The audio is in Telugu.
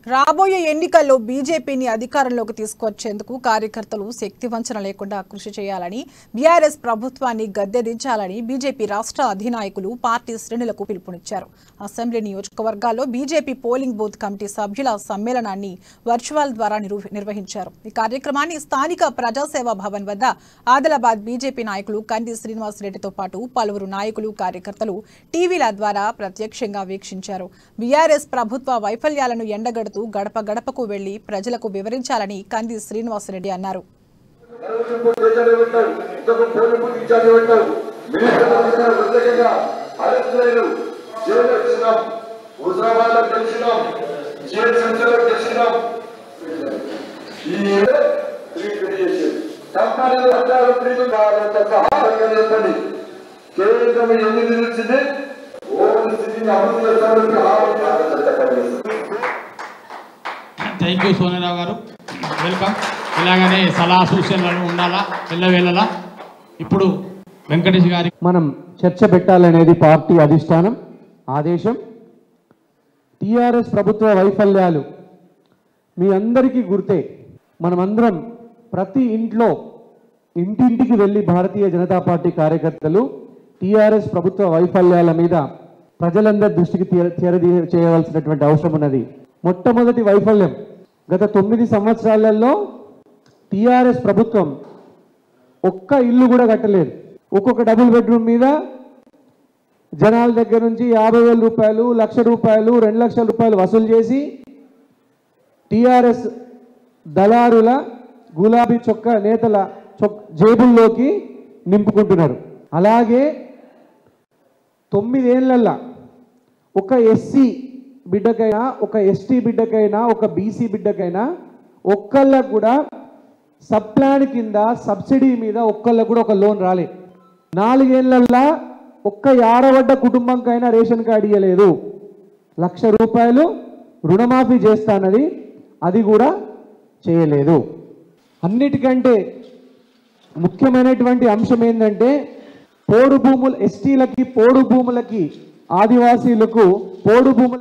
రాబోయే ఎన్నికల్లో బీజేపీని అధికారంలోకి తీసుకొచ్చేందుకు కార్యకర్తలు శక్తివంచన లేకుండా కృషి చేయాలని బీఆర్ఎస్ ప్రభుత్వాన్ని గద్దెదించాలని బీజేపీ రాష్ట్ర అధినాయకులు పార్టీ శ్రేణులకు పిలుపునిచ్చారు. అసెంబ్లీ నియోజకవర్గాల్లో బీజేపీ పోలింగ్ బూత్ కమిటీ సభ్యుల సమ్మేళనాన్ని వర్చువల్ ద్వారా నిర్వహించారు. ఈ కార్యక్రమాన్ని స్థానిక ప్రజాసేవా భవన్ వద్ద ఆదిలాబాద్ బీజేపీ నాయకులు కంది శ్రీనివాసరెడ్డితో పాటు పలువురు నాయకులు కార్యకర్తలు టీవీల ద్వారా ప్రత్యక్షంగా వీక్షించారు. బీఆర్ఎస్ ప్రభుత్వ వైఫల్యాలను ఎండగడుతూ గడప గడపకు వెళ్లి ప్రజలకు వివరించాలని కంది శ్రీనివాసరెడ్డి అన్నారు. థ్యాంక్ యూ సోనిరావు గారు, వెల్కమ్. ఇలాగనే సలహా సూచనలు ఉండాలా ఎల్లవేళలా. ఇప్పుడు వెంకటేష్ గారి మనం చర్చ పెట్టాలనేది పార్టీ అధిష్టానం ఆదేశం. టీఆర్ఎస్ ప్రభుత్వ వైఫల్యాలు మీ అందరికీ గుర్తే. మనమందరం ప్రతి ఇంటింటికి వెళ్ళి భారతీయ జనతా పార్టీ కార్యకర్తలు టీఆర్ఎస్ ప్రభుత్వ వైఫల్యాల మీద ప్రజలందరి దృష్టికి చేయవలసినటువంటి అవసరం ఉన్నది. మొట్టమొదటి వైఫల్యం, గత 9 సంవత్సరాలలో టీఆర్ఎస్ ప్రభుత్వం ఒక్క ఇల్లు కూడా కట్టలేదు. ఒక్కొక్క డబుల్ బెడ్రూమ్ మీద జనాల దగ్గర నుంచి 50,000 రూపాయలు, 1,00,000 రూపాయలు, 2,00,000 రూపాయలు వసూలు చేసి టీఆర్ఎస్ దళారుల గులాబీ చొక్కా నేతల జేబుల్లోకి నింపుకుంటున్నారు. అలాగే 9 ఏళ్లల్లా ఒక ఎస్సీ బిడ్డకైనా, ఒక ఎస్టీ బిడ్డకైనా, ఒక బీసీ బిడ్డకైనా ఒక్కళ్ళకు కూడా సబ్ ప్లాన్ కింద సబ్సిడీ మీద ఒక్కళ్ళకు కూడా ఒక లోన్ రాలే. 4 ఏళ్లల్లా ఒక్క యారవడ్డ కుటుంబంకైనా రేషన్ కార్డు ఇవ్వలేదు. 1,00,000 రూపాయలు రుణమాఫీ చేస్తానది, అది కూడా చేయలేదు. అన్నిటికంటే ముఖ్యమైనటువంటి అంశం ఏంటంటే పోడు భూములు, ఎస్టీలకి పోడు భూములకి, ఆదివాసీలకు పోడు భూములు